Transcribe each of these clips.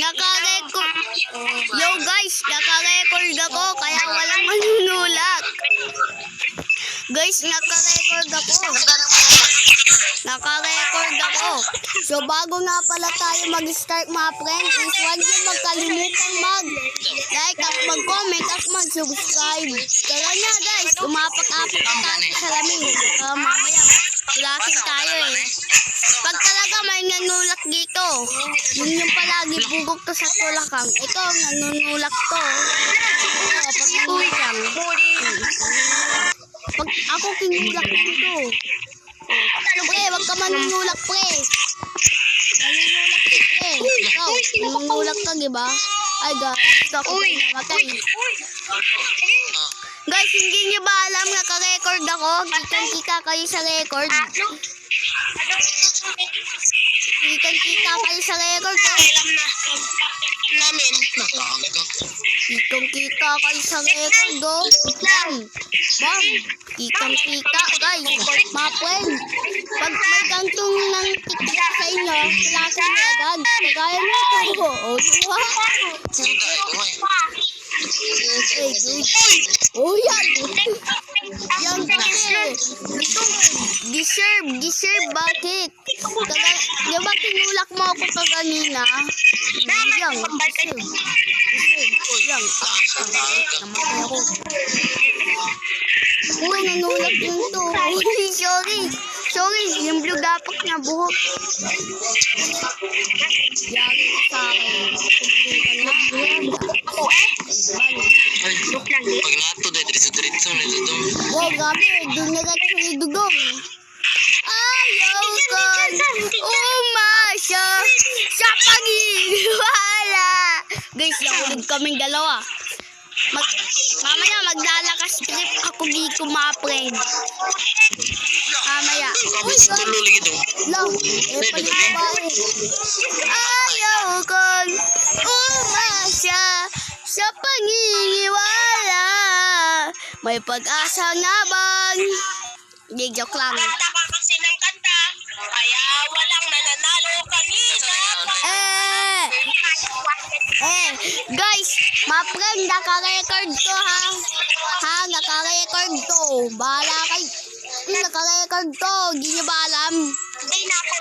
Naka-record. Yo guys, naka-record ako kaya walang manunulak. Guys, naka-record ako. Naka-record ako. So bago nga pala tayo mag-start mga friend, is huwag niyo magkalimutang mag-like at mag-comment at mag-subscribe. Kaya nga guys, umapak-apak tayo sa lamin. Mamaya, tulakin tayo eh. Pag talaga may nanulak dito, yun yung palagi bugok to sa tulakang. Ito, nanunulak to. Pag nanulak. Pag ako kinulak dito. Pre, wag ka manunulak, pre. Nanunulak ka, pre. Ikaw, nanunulak ka, diba? Ay, guys, ako namatay. Guys, hindi nyo ba alam naka-record ako? Kitang-kita kayo sa record. Kitang-kita kayo sa record. Alam na namin. Kitang-kita kayo sa record, go. Bam! Bam! Kitang-kita, guys. Mga friend, pag may gantong nang tikita sa inyo, kailangan nyo agad. Kagaya nyo ito. O, diba? Oh, yan. Yan kasi. Deserve, bakit? Di ba tinulak mo ako kaganina? Yan, deserve. Yan, namatay ako. Uy, nanulak yun to. Uy, sorry, yung blue dapat na buhok. Yari sa akin. Ako joke lang eh. Pag nato dahil diretso na dudong. Wow, gabi, doon na natin sa dugong. Ayaw ko umasya sa pag-iwala. Guys, nahulog kaming dalawa. Mamaya maglalakas trip ako dito mga friend. Mamaya. Uy, Tulo lagi dong. lang, palibabae. Ayaw ko umasya sa panginiwala. May pag-asa nga bang? Hindi, joke lang. Kanta ka kasi ng kanta, kaya walang nananalo kanina. Guys, mga friend, naka-record to ha. Naka-record to. Bahala kayo. Naka-record to. Hindi nyo ba alam? Hindi na ako.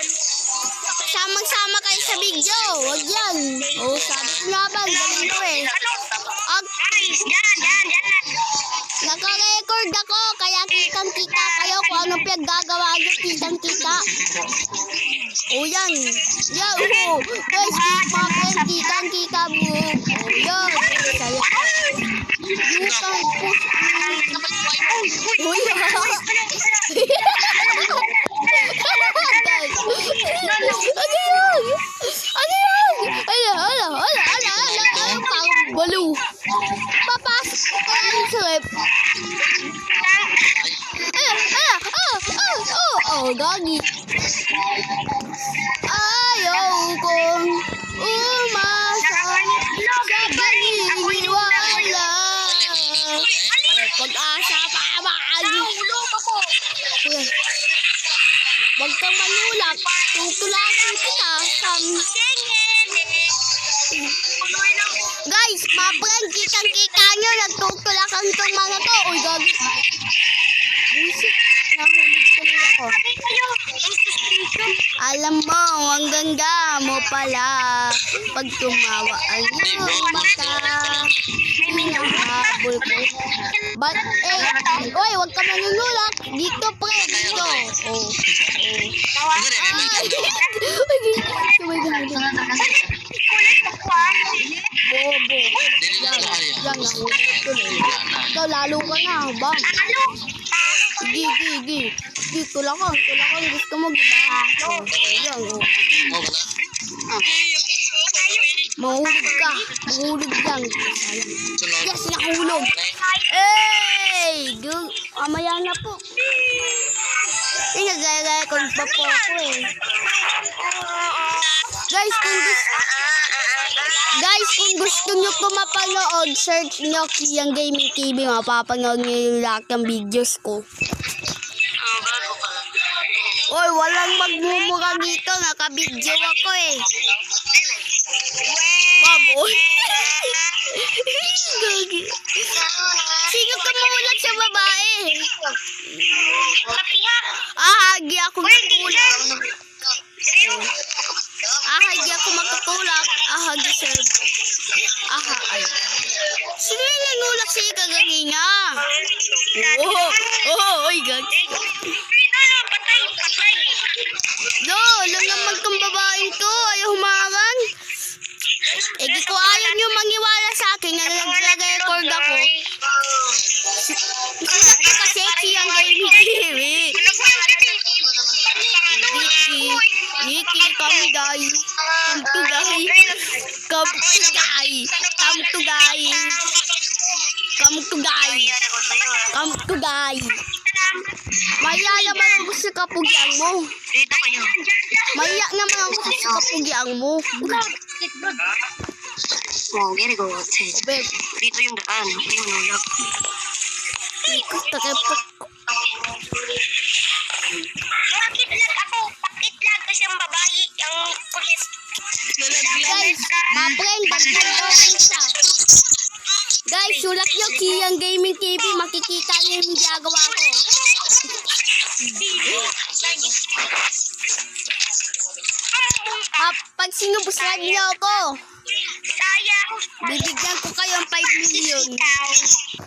Samang-sama kayo sa video. Huwag yan. Sabi ko nga ba, galing ko eh. Guys, yan. Naka-record ako, kaya kitang-kita kayo kung anong pinaggagawa nyo, kitang-kita. Yan. Guys, mga friend, kitang-kita mo. Yan. Saya ko. Yutang po. Parang balo. Papasok ko lang sa rep. Gagi. Ayaw kong umasa sa paniniwala. Pag-asa pa maagi. Huwag kang manulak. Tutulakan kita. Guys, mga friend, kitang-kita nyo. Nagtutulakan itong mga to. Uy, gagi. Busit. Nahulog tuloy ako. Alam mo, ang ganda mo pala. Pag tumawa ang iyong mata. Hinahabol ko. But, oy, huwag ka manunulak. Dito, pre, dito. Bobo. Yan, nahulog tuloy. Ikaw, lalo ka na. Bang. Gi. Tulakan. Gusto mo, diba? Yan, Mahulog ka. Mahulog yan. Yes, nakahulog. Amaya na po. Nag-record pa po ako eh. Guys, kung gusto nyo po mapanood, search nyo Kiyang Gaming TV. Mapapanood nyo yung lahat ng videos ko. Oy, walang magmumura dito. Naka-video ako eh. Gagi. Sino ka mawalan sa babae? Kapiha. Ahagi ako matulak. Sa'yo. Ahagi ako matutulak. Ahagi sir. Aha, ay. Sino yung nanulak sa'yo kagaginga? Oy, gagi. Patay. No, lang naman tong babaeng to. Ayaw humarang. Eh, di ko ayaw nyo mangiwala sa akin na nag-record ako. Kasi siyang gaming. Vicky, come to guy. Maya naman ako sa kapugyang mo. Dito kayo. Maya naman ako sa kapugyang mo. Oh, very good. Babe, Dito yung daan. Hindi mo nulak. ikot na kayo po. Bakit lang kasi ang babae, ang kulit. Guys, ma-friend, bagay siya. Guys, sulat nyo, Kiyang Gaming TV, makikita niyo yung ginagawa ko. Pag sinubuslan niyo ako, Sayang. bibigyan ko kayo ng 5 million.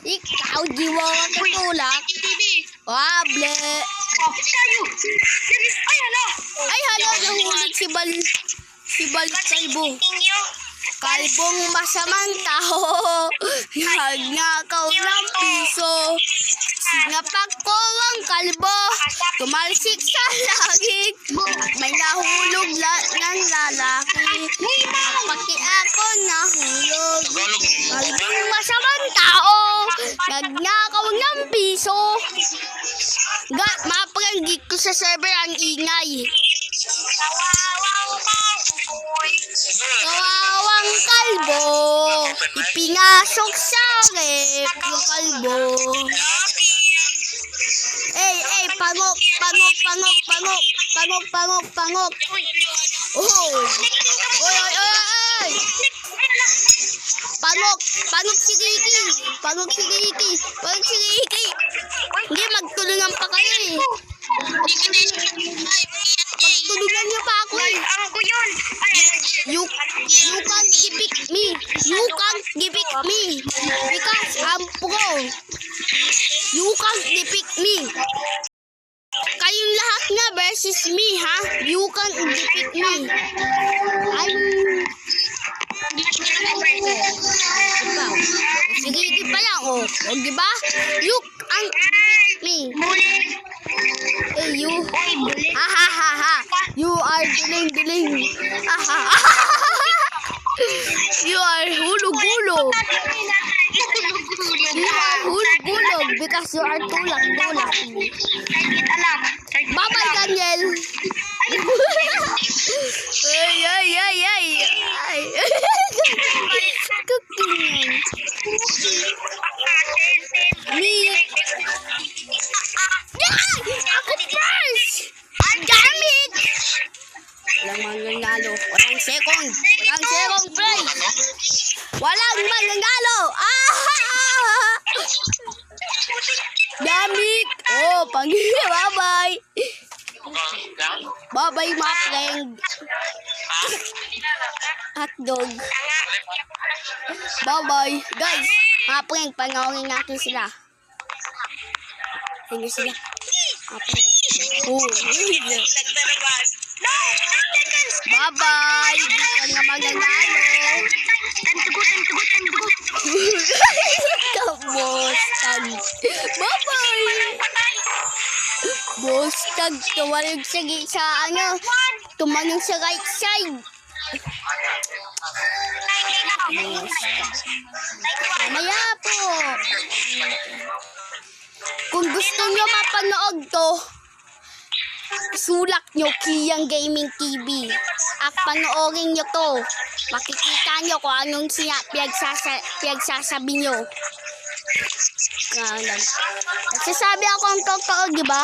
Ikaw, di mo ako tutulak. Wable. Kayo. Ay, hala. Ay, hala, nahulog si Kalbo. Inyo. Kalbong masamang tao. Nagnakaw ng piso. Sinapak ko ang kalbo. Tumalsik sa langit. At may nahulog ng lalaki. Pati ako nahulog. Kalbong masamang tao. Nagnakaw ng piso. Mapanggit ko sa server ang ingay. Kawawang kalbo, ipinasok sa rep yung kalbo. Pangok. Oy. Pangok si Ricky. Hindi, magtulungan pa kayo eh. Magtulungan niyo pa ako eh. Ako yun. You can't defeat me. Because I'm pro. You can't defeat me. Kayong lahat nga versus me, ha? You can't defeat me. Sige pa lang, oh. O, diba? You can't defeat me. Hey, you. Ha. You are duling. You are hulog-hulog. Because you are tulak. Bye-bye, Daniel. Ay. Cooking. Me. Ako first. Damn it. Walang manganalo. Walang second play. Walang manganalo. Damn it. Oh, bye-bye. Bye-bye, my friend. Hotdog. Bye-bye. Guys, mga friend, panoorin natin sila. Tingnan sila. Mga friend. Oh, bye-bye. Di ka nga maganalo. Bostag. Bye-bye. Bostag. Tumanog sa tumanog sa right side. Mamaya po. Kung gusto nyo mapanood to, sulak nyo Kiyang Gaming TV. At panoorin nyo to. Makikita nyo kung anong pinagsasabi nyo. Nagsasabi ako ang totoo, di ba?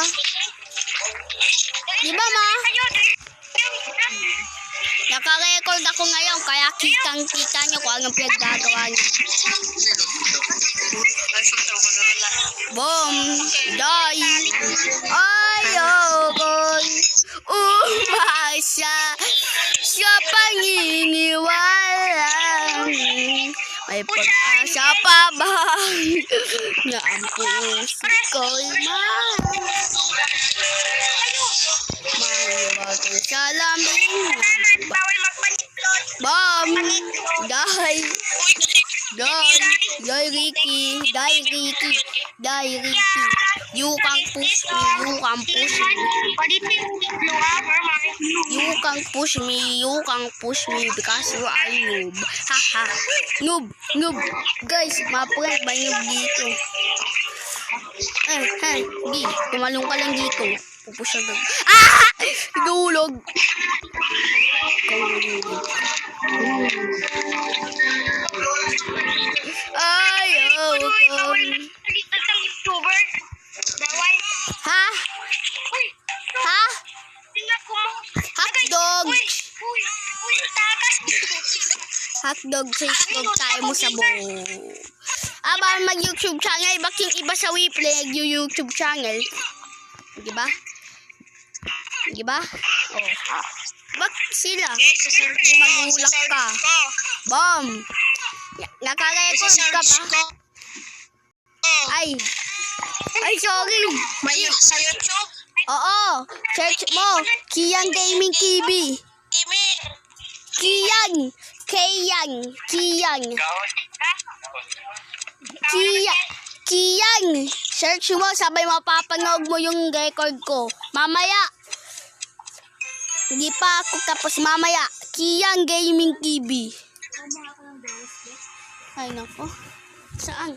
Di ba, ma? Naka-record ako ngayon, kaya kitang-kita nyo kung anong pinaggagawa nyo. Boom! Die! Ayokong umasa sa panginiwala. May pag-asa pa ba na ang puso ko'y mahiwagang salamin? Bawal magpanitlot. Bam! Die! Die, Ricky! Die, Ricky! Die, Ricky! You can push me! You can push me! You can push me! You can push me because you are noob! Haha! Noob! Noob! Guys, ma-prank ba noob dito? Di! Tumalong ka lang dito. Pupush agad. Ah! Dulog! Ayaw ko. Ha? Ha? Hotdog! Hotdog, Facebook tayo mo sa buo. Baka mag-YouTube channel, bakit iba sa WePlay YouTube channel? Diba? Diba? Oh. Bakit sila? Kung magulak ka. Bom! Naka-record ka ba? Ay! Ay, sorry! Sa YouTube? Oo! Search mo! Kian Gaming TV! Kian! Kian! Kian! Kian! Search mo, sabay mapapanood mo yung record ko. Mamaya! Hindi pa ako tapos mamaya. Kian Gaming TV. Ay, nako. Saan?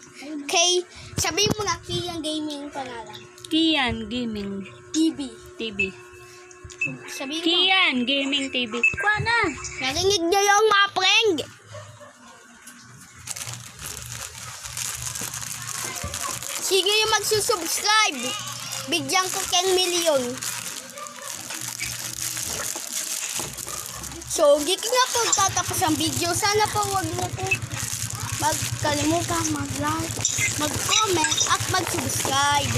Sabihin mo na, Kian Gaming pangalan. Kian Gaming TV. TV. Sabihin mo. Kian Gaming TV. Kuha na. Narinig niyo yung mga prank. Sige yung magsusubscribe. Bigyan ko 10 million. So, gigi nga po tatapos ang video. Sana po huwag mo po magkalimutan mag-like, mag-comment, at mag-subscribe.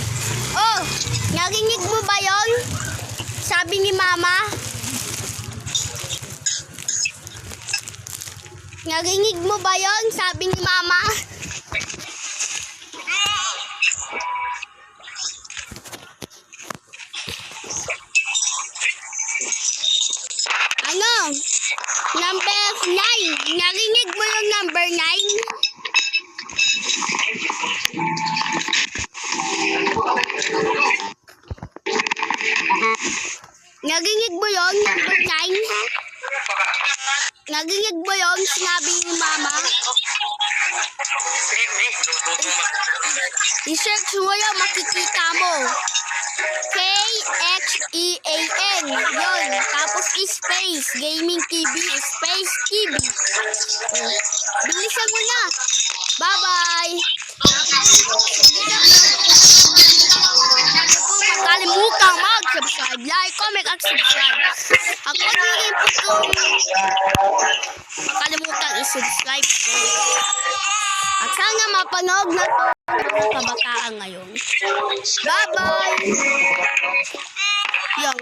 Oh, narinig mo ba yon? Sabi ni Mama. Narinig mo ba yon? Sabi ni Mama. Ano? Number 9. Narinig mo yung number 9? Narinig mo yung number 9? Narinig mo yung sinabi ni Mama? I-search mo yung makikita mo. KXEAN. Yun. Tapos space. Gaming TV. Space TV. Oh. Bilisan mo na. Bye-bye. Makalimutan mag-subscribe. Like, comment, at subscribe. Ako rin po kung makalimutan i-subscribe ko. At sana mapanood na ito ng kabataan ngayon. Bye-bye! Yung.